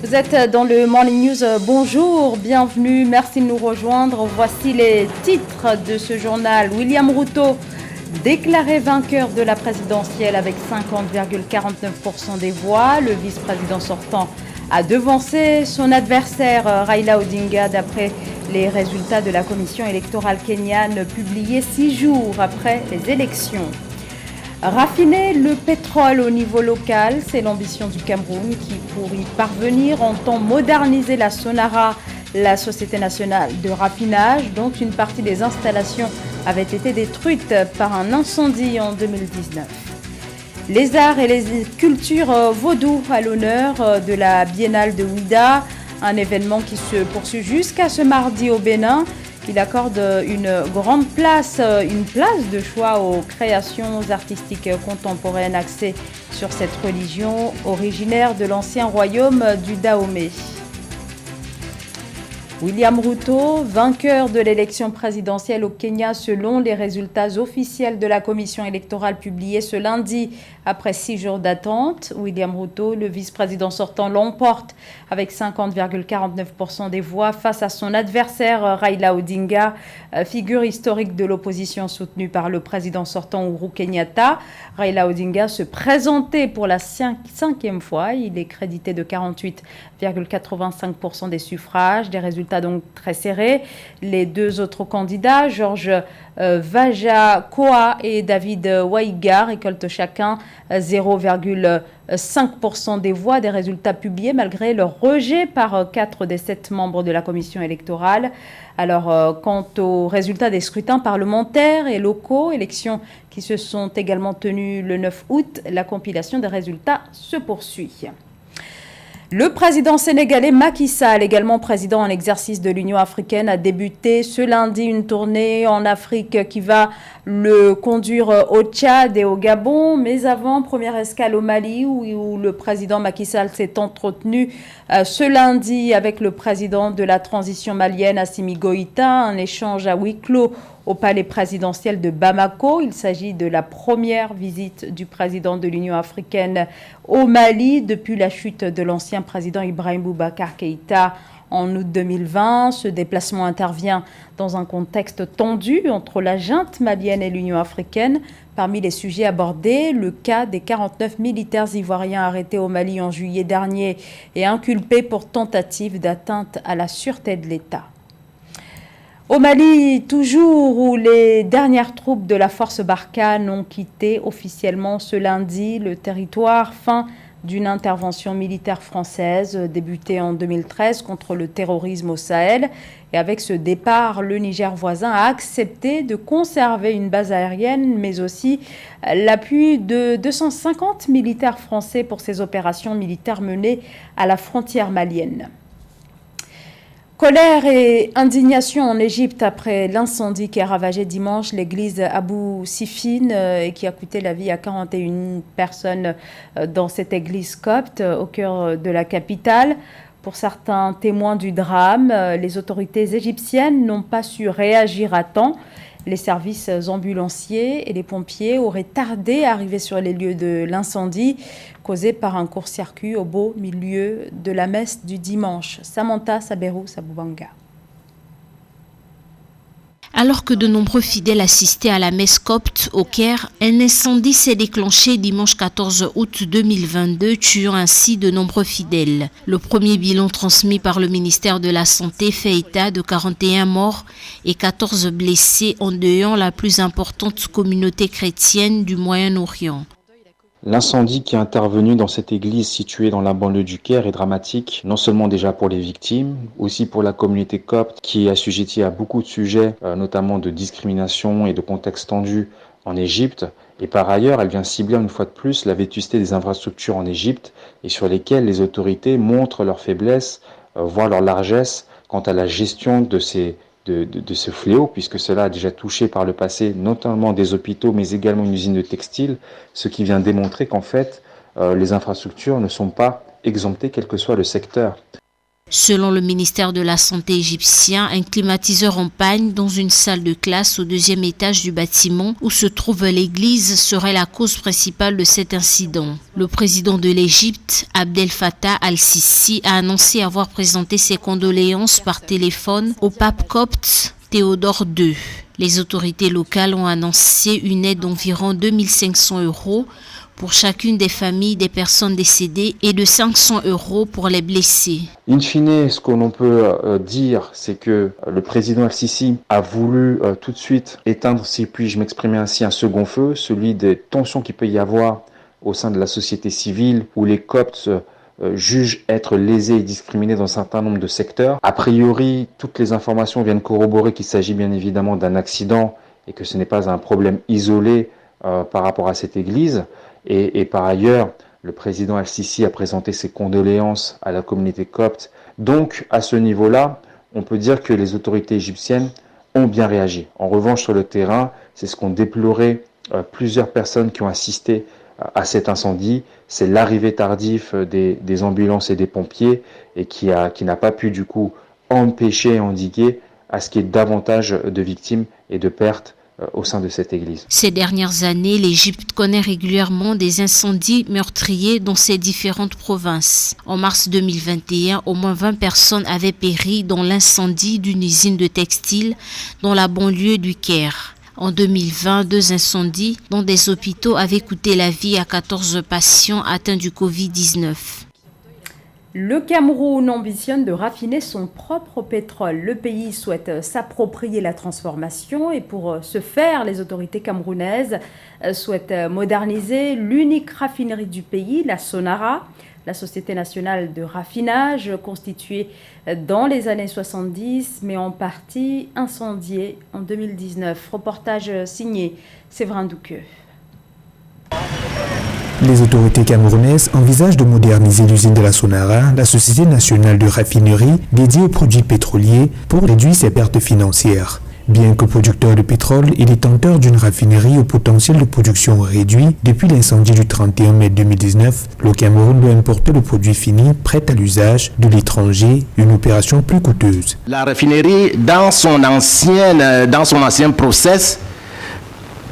Vous êtes dans le Morning News. Bonjour, bienvenue, merci de nous rejoindre. Voici les titres de ce journal. William Ruto, déclaré vainqueur de la présidentielle avec 50,49% des voix. Le vice-président sortant a devancé son adversaire Raila Odinga d'après les résultats de la commission électorale kenyane publiés 6 jours après les élections. Raffiner le pétrole au niveau local, c'est l'ambition du Cameroun qui, pour y parvenir, entend moderniser la Sonara, la Société nationale de raffinage, dont une partie des installations avait été détruite par un incendie en 2019. Les arts et les cultures vaudou à l'honneur de la Biennale de Ouidah, un événement qui se poursuit jusqu'à ce mardi au Bénin. Il accorde une grande place, une place de choix aux créations artistiques contemporaines axées sur cette religion originaire de l'ancien royaume du Dahomey. William Ruto, vainqueur de l'élection présidentielle au Kenya selon les résultats officiels de la commission électorale publiés ce lundi après 6 jours d'attente. William Ruto, le vice-président sortant, l'emporte avec 50,49% des voix face à son adversaire Raila Odinga, figure historique de l'opposition soutenue par le président sortant Uhuru Kenyatta. Raila Odinga se présentait pour la cinquième fois. Il est crédité de 48,85% des suffrages, des résultats donc très serrés. Les deux autres candidats, Georges Vajakoa et David Waiga, récoltent chacun 0,5% des voix, des résultats publiés malgré leur rejet par 4 des 7 membres de la commission électorale. Alors, quant aux résultats des scrutins parlementaires et locaux, élections qui se sont également tenues le 9 août, la compilation des résultats se poursuit. Le président sénégalais Macky Sall, également président en exercice de l'Union africaine, a débuté ce lundi une tournée en Afrique qui va le conduire au Tchad et au Gabon. Mais avant, première escale au Mali où le président Macky Sall s'est entretenu ce lundi avec le président de la transition malienne Assimi Goïta, un échange à huis clos au palais présidentiel de Bamako. Il s'agit de la première visite du président de l'Union africaine au Mali depuis la chute de l'ancien président Ibrahim Boubacar Keïta en août 2020. Ce déplacement intervient dans un contexte tendu entre la junte malienne et l'Union africaine. Parmi les sujets abordés, le cas des 49 militaires ivoiriens arrêtés au Mali en juillet dernier et inculpés pour tentative d'atteinte à la sûreté de l'État. Au Mali, toujours, où les dernières troupes de la force Barkhane ont quitté officiellement ce lundi le territoire, fin d'une intervention militaire française débutée en 2013 contre le terrorisme au Sahel. Et avec ce départ, le Niger voisin a accepté de conserver une base aérienne, mais aussi l'appui de 250 militaires français pour ces opérations militaires menées à la frontière malienne. Colère et indignation en Égypte après l'incendie qui a ravagé dimanche l'église Abou Sifine et qui a coûté la vie à 41 personnes dans cette église copte au cœur de la capitale. Pour certains témoins du drame, les autorités égyptiennes n'ont pas su réagir à temps. Les services ambulanciers et les pompiers auraient tardé à arriver sur les lieux de l'incendie causé par un court-circuit au beau milieu de la messe du dimanche. Samantha Saberou Saboubanga. Alors que de nombreux fidèles assistaient à la messe copte au Caire, un incendie s'est déclenché dimanche 14 août 2022, tuant ainsi de nombreux fidèles. Le premier bilan transmis par le ministère de la Santé fait état de 41 morts et 14 blessés, endeuillant la plus importante communauté chrétienne du Moyen-Orient. L'incendie qui est intervenu dans cette église située dans la banlieue du Caire est dramatique, non seulement déjà pour les victimes, aussi pour la communauté copte qui est assujettie à beaucoup de sujets, notamment de discrimination et de contexte tendu en Égypte. Et par ailleurs, elle vient cibler une fois de plus la vétusté des infrastructures en Égypte et sur lesquelles les autorités montrent leur faiblesse, voire leur largesse quant à la gestion de ce fléau, puisque cela a déjà touché par le passé notamment des hôpitaux, mais également une usine de textile, ce qui vient démontrer qu'en fait, les infrastructures ne sont pas exemptées, quel que soit le secteur. Selon le ministère de la Santé égyptien, un climatiseur en panne dans une salle de classe au 2e étage du bâtiment où se trouve l'église serait la cause principale de cet incident. Le président de l'Égypte, Abdel Fattah al-Sisi, a annoncé avoir présenté ses condoléances par téléphone au pape copte Théodore II. Les autorités locales ont annoncé une aide d'environ 2500 € pour chacune des familles des personnes décédées et de 500 € pour les blessés. In fine, ce qu'on peut dire, c'est que le président al-Sisi a voulu tout de suite éteindre, si puis-je m'exprimer ainsi, un second feu, celui des tensions qu'il peut y avoir au sein de la société civile, où les Coptes jugent être lésés et discriminés dans un certain nombre de secteurs. A priori, toutes les informations viennent corroborer qu'il s'agit bien évidemment d'un accident et que ce n'est pas un problème isolé par rapport à cette église. Et par ailleurs, le président al-Sisi a présenté ses condoléances à la communauté copte. Donc, à ce niveau-là, on peut dire que les autorités égyptiennes ont bien réagi. En revanche, sur le terrain, c'est ce qu'ont déploré plusieurs personnes qui ont assisté à cet incendie. C'est l'arrivée tardive des ambulances et des pompiers et qui n'a pas pu du coup empêcher et endiguer à ce qu'il y ait davantage de victimes et de pertes au sein de cette église. Ces dernières années, l'Égypte connaît régulièrement des incendies meurtriers dans ses différentes provinces. En mars 2021, au moins 20 personnes avaient péri dans l'incendie d'une usine de textile dans la banlieue du Caire. En 2020, 2 incendies dans des hôpitaux avaient coûté la vie à 14 patients atteints du Covid-19. Le Cameroun ambitionne de raffiner son propre pétrole. Le pays souhaite s'approprier la transformation et pour ce faire, les autorités camerounaises souhaitent moderniser l'unique raffinerie du pays, la Sonara, la Société nationale de raffinage constituée dans les années 70 mais en partie incendiée en 2019. Reportage signé Séverin Douqueux. Les autorités camerounaises envisagent de moderniser l'usine de la Sonara, la Société nationale de raffinerie dédiée aux produits pétroliers, pour réduire ses pertes financières. Bien que producteur de pétrole, il est tenteur d'une raffinerie au potentiel de production réduit. Depuis l'incendie du 31 mai 2019, le Cameroun doit importer le produit fini prêt à l'usage de l'étranger, une opération plus coûteuse. La raffinerie, dans son ancien process,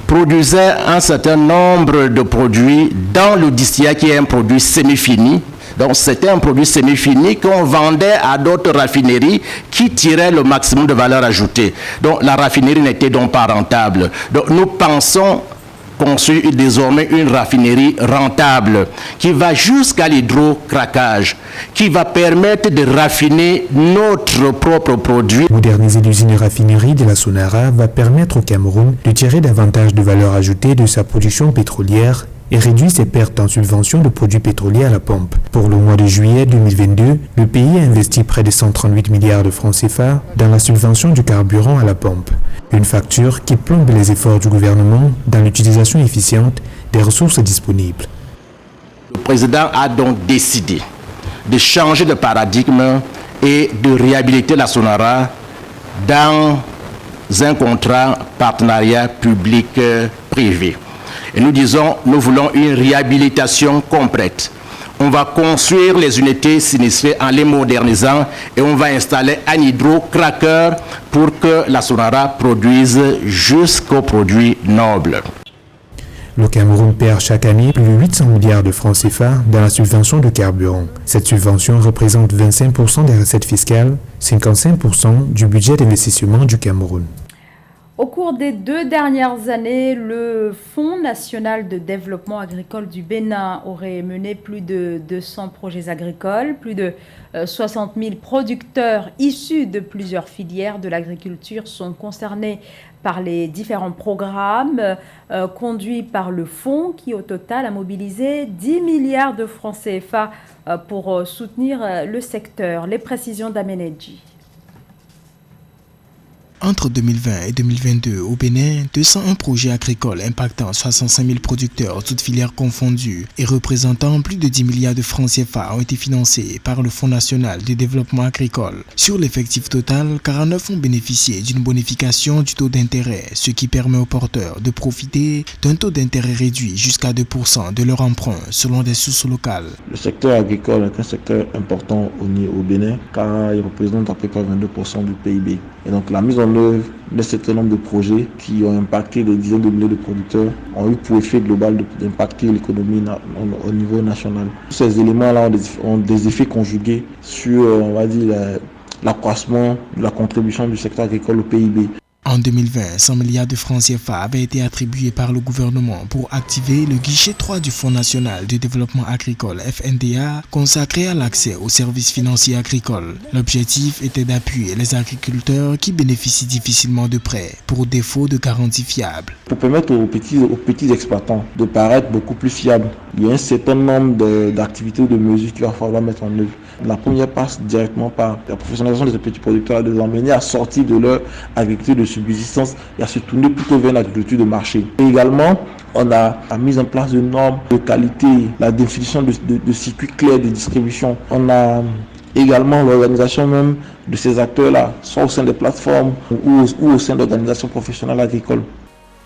produisait un certain nombre de produits dans le distillat qui est un produit semi-fini. Donc c'était un produit semi-fini qu'on vendait à d'autres raffineries qui tiraient le maximum de valeur ajoutée. Donc la raffinerie n'était donc pas rentable. Donc nous pensons construire désormais une raffinerie rentable qui va jusqu'à l'hydrocraquage, qui va permettre de raffiner notre propre produit. Moderniser l'usine raffinerie de la Sonara va permettre au Cameroun de tirer davantage de valeur ajoutée de sa production pétrolière et réduire ses pertes en subventions de produits pétroliers à la pompe. Pour le mois de juillet 2022, le pays a investi près de 138 milliards de francs CFA dans la subvention du carburant à la pompe. Une facture qui plombe les efforts du gouvernement dans l'utilisation efficiente des ressources disponibles. Le président a donc décidé de changer de paradigme et de réhabiliter la Sonara dans un contrat partenariat public-privé. Et nous disons, nous voulons une réhabilitation complète. On va construire les unités sinistrées en les modernisant et on va installer un hydrocraqueur pour que la Sonara produise jusqu'aux produits nobles. Le Cameroun perd chaque année plus de 800 milliards de francs CFA dans la subvention de carburant. Cette subvention représente 25% des recettes fiscales, 55% du budget d'investissement du Cameroun. Au cours des 2 dernières années, le Fonds national de développement agricole du Bénin aurait mené plus de 200 projets agricoles. Plus de 60 000 producteurs issus de plusieurs filières de l'agriculture sont concernés par les différents programmes conduits par le fonds qui, au total, a mobilisé 10 milliards de francs CFA pour soutenir le secteur. Les précisions d'Amenedji. Entre 2020 et 2022, au Bénin, 201 projets agricoles impactant 65 000 producteurs, toutes filières confondues, et représentant plus de 10 milliards de francs CFA ont été financés par le Fonds national de développement agricole. Sur l'effectif total, 49 ont bénéficié d'une bonification du taux d'intérêt, ce qui permet aux porteurs de profiter d'un taux d'intérêt réduit jusqu'à 2% de leur emprunt, selon des sources locales. Le secteur agricole est un secteur important au Bénin, car il représente à peu près 22% du PIB. Et donc la mise en œuvre d'un certain nombre de projets qui ont impacté des dizaines de milliers de producteurs ont eu pour effet global d'impacter l'économie au niveau national. Tous ces éléments-là ont des effets conjugués sur, on va dire, l'accroissement de la contribution du secteur agricole au PIB. En 2020, 100 milliards de francs CFA avaient été attribués par le gouvernement pour activer le guichet 3 du Fonds national de développement agricole FNDA consacré à l'accès aux services financiers agricoles. L'objectif était d'appuyer les agriculteurs qui bénéficient difficilement de prêts pour défaut de garanties fiables. Pour permettre aux petits exploitants de paraître beaucoup plus fiables, il y a un certain nombre d'activités ou de mesures qu'il va falloir mettre en œuvre. La première passe directement par la professionnalisation de ces petits producteurs, de les emmener à sortir de leur agriculture de subsistance et à se tourner plutôt vers l'agriculture de marché. Et également, on a la mise en place de normes de qualité, la définition de circuits clairs de distribution. On a également l'organisation même de ces acteurs-là, soit au sein des plateformes ou au sein d'organisations professionnelles agricoles.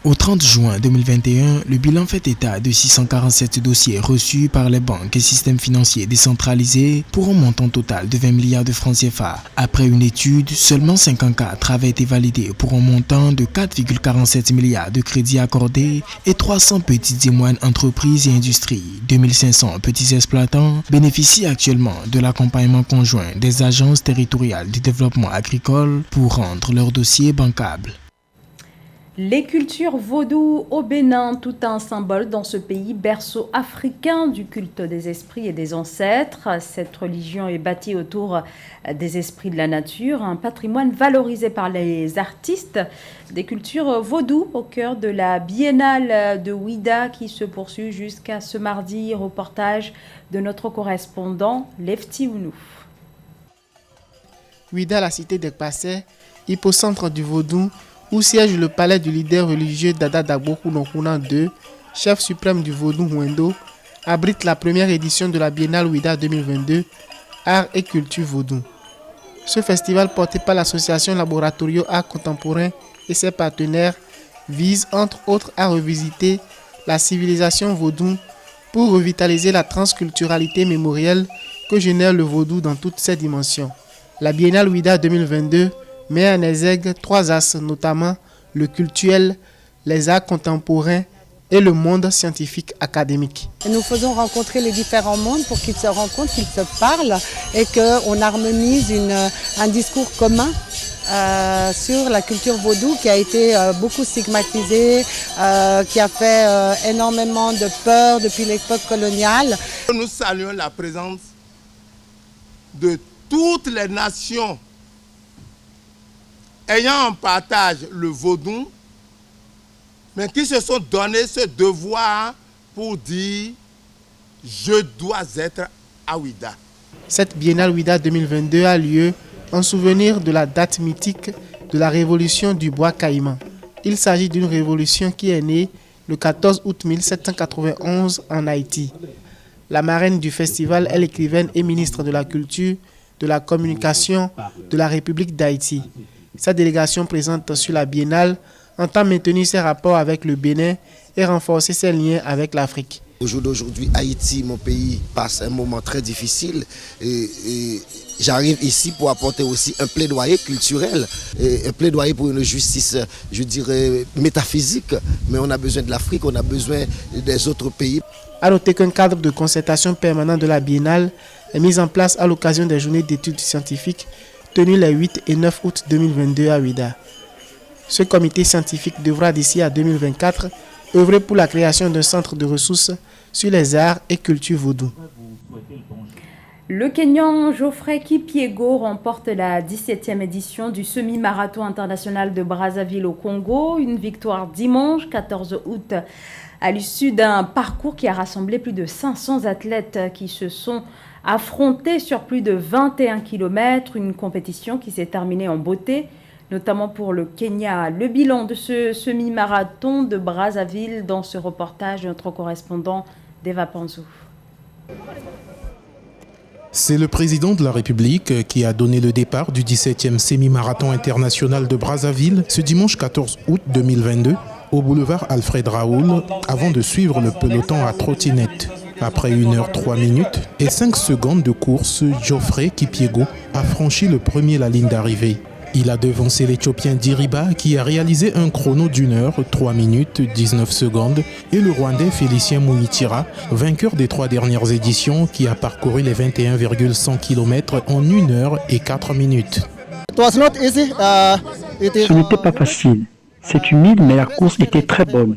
Au 30 juin 2021, le bilan fait état de 647 dossiers reçus par les banques et systèmes financiers décentralisés pour un montant total de 20 milliards de francs CFA. Après une étude, seulement 54 avaient été validés pour un montant de 4,47 milliards de crédits accordés et 300 petites et moyennes entreprises et industries. 2500 petits exploitants bénéficient actuellement de l'accompagnement conjoint des agences territoriales du développement agricole pour rendre leurs dossiers bancables. Les cultures vaudou au Bénin, tout un symbole dans ce pays, berceau africain du culte des esprits et des ancêtres. Cette religion est bâtie autour des esprits de la nature, un patrimoine valorisé par les artistes des cultures vaudou au cœur de la biennale de Ouida qui se poursuit jusqu'à ce mardi. Reportage de notre correspondant Lefty Ounou. Ouida, la cité des Passais, hypocentre du vaudou, où siège le palais du leader religieux Dada Dagboko Nokounan II, chef suprême du vaudou Mwendo, abrite la première édition de la Biennale Ouida 2022, Art et Culture Vaudou. Ce festival porté par l'association Laboratorio Art Contemporain et ses partenaires vise entre autres à revisiter la civilisation vaudou pour revitaliser la transculturalité mémorielle que génère le vaudou dans toutes ses dimensions. La Biennale Ouida 2022 met en exergue 3 axes, notamment le cultuel, les arts contemporains et le monde scientifique académique. Nous faisons rencontrer les différents mondes pour qu'ils se rencontrent, qu'ils se parlent et qu'on harmonise un discours commun sur la culture vaudou qui a été beaucoup stigmatisée, qui a fait énormément de peur depuis l'époque coloniale. Nous saluons la présence de toutes les nations ayant en partage le vaudou, mais qui se sont donné ce devoir pour dire « je dois être à Ouida ». Cette Biennale Ouida 2022 a lieu en souvenir de la date mythique de la révolution du bois caïman. Il s'agit d'une révolution qui est née le 14 août 1791 en Haïti. La marraine du festival est l'écrivaine et ministre de la Culture, de la Communication de la République d'Haïti. Sa délégation présente sur la Biennale entend maintenir ses rapports avec le Bénin et renforcer ses liens avec l'Afrique. Au jour d'aujourd'hui, Haïti, mon pays, passe un moment très difficile et j'arrive ici pour apporter aussi un plaidoyer culturel, un plaidoyer pour une justice, je dirais, métaphysique. Mais on a besoin de l'Afrique, on a besoin des autres pays. À noter qu'un cadre de concertation permanent de la Biennale est mis en place à l'occasion des journées d'études scientifiques tenues les 8 et 9 août 2022 à Ouida. Ce comité scientifique devra d'ici à 2024 œuvrer pour la création d'un centre de ressources sur les arts et cultures vaudou. Le Kenyan Geoffrey Kipyego remporte la 17e édition du semi-marathon international de Brazzaville au Congo. Une victoire dimanche 14 août à l'issue d'un parcours qui a rassemblé plus de 500 athlètes qui se sont affrontés sur plus de 21 km. Une compétition qui s'est terminée en beauté. notamment pour le Kenya. Le bilan de ce semi-marathon de Brazzaville dans ce reportage de notre correspondant Deva Panzou. C'est le président de la République qui a donné le départ du 17e semi-marathon international de Brazzaville ce dimanche 14 août 2022 au boulevard Alfred Raoul avant de suivre le peloton à trottinette. Après 1h03 et 5 secondes de course, Geoffrey Kipyego a franchi le premier la ligne d'arrivée. Il a devancé l'Éthiopien Diriba qui a réalisé un chrono d'1h03 19 secondes et le Rwandais Félicien Mouitira, vainqueur des 3 dernières éditions qui a parcouru les 21,100 km en 1h04 minutes. Ce n'était pas facile. C'est humide mais la course était très bonne.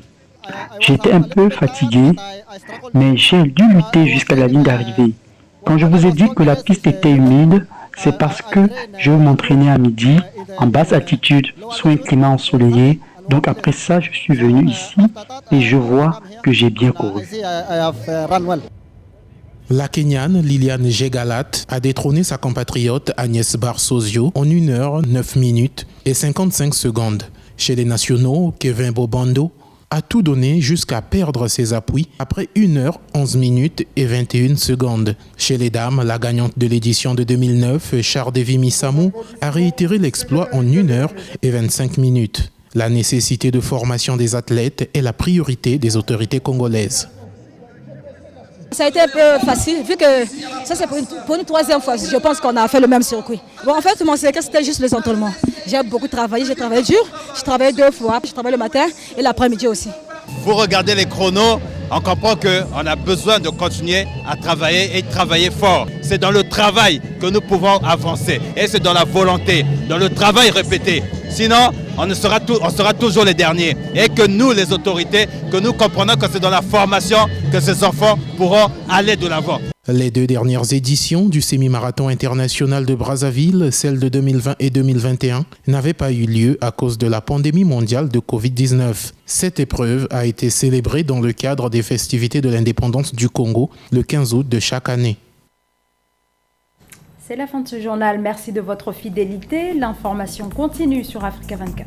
J'étais un peu fatigué, mais j'ai dû lutter jusqu'à la ligne d'arrivée. Quand je vous ai dit que la piste était humide, c'est parce que je m'entraînais à midi, en basse altitude, sous un climat ensoleillé. Donc après ça, je suis venu ici et je vois que j'ai bien couru. La Kenyane Liliane Jegalat a détrôné sa compatriote Agnès Barsozio en 1h09 et 55 secondes. Chez les nationaux, Kevin Bobando a tout donné jusqu'à perdre ses appuis après 1h11 et 21 secondes. Chez les dames, la gagnante de l'édition de 2009, Chardevi Missamou, a réitéré l'exploit en 1h et 25 minutes. La nécessité de formation des athlètes est la priorité des autorités congolaises. Ça a été un peu facile, vu que ça c'est pour une troisième fois, je pense qu'on a fait le même circuit. Bon, en fait, mon secret c'était juste les entraînements. J'ai beaucoup travaillé, j'ai travaillé dur, j'ai travaillé 2 fois, je travaille le matin et l'après-midi aussi. Vous regardez les chronos, on comprend qu'on a besoin de continuer à travailler et de travailler fort. C'est dans le travail que nous pouvons avancer et c'est dans la volonté, dans le travail répété. Sinon, on sera toujours les derniers. Et que nous, les autorités, que nous comprenons que c'est dans la formation que ces enfants pourront aller de l'avant. Les 2 dernières éditions du semi-marathon international de Brazzaville, celles de 2020 et 2021, n'avaient pas eu lieu à cause de la pandémie mondiale de Covid-19. Cette épreuve a été célébrée dans le cadre des festivités de l'indépendance du Congo le 15 août de chaque année. C'est la fin de ce journal. Merci de votre fidélité. L'information continue sur Africa 24.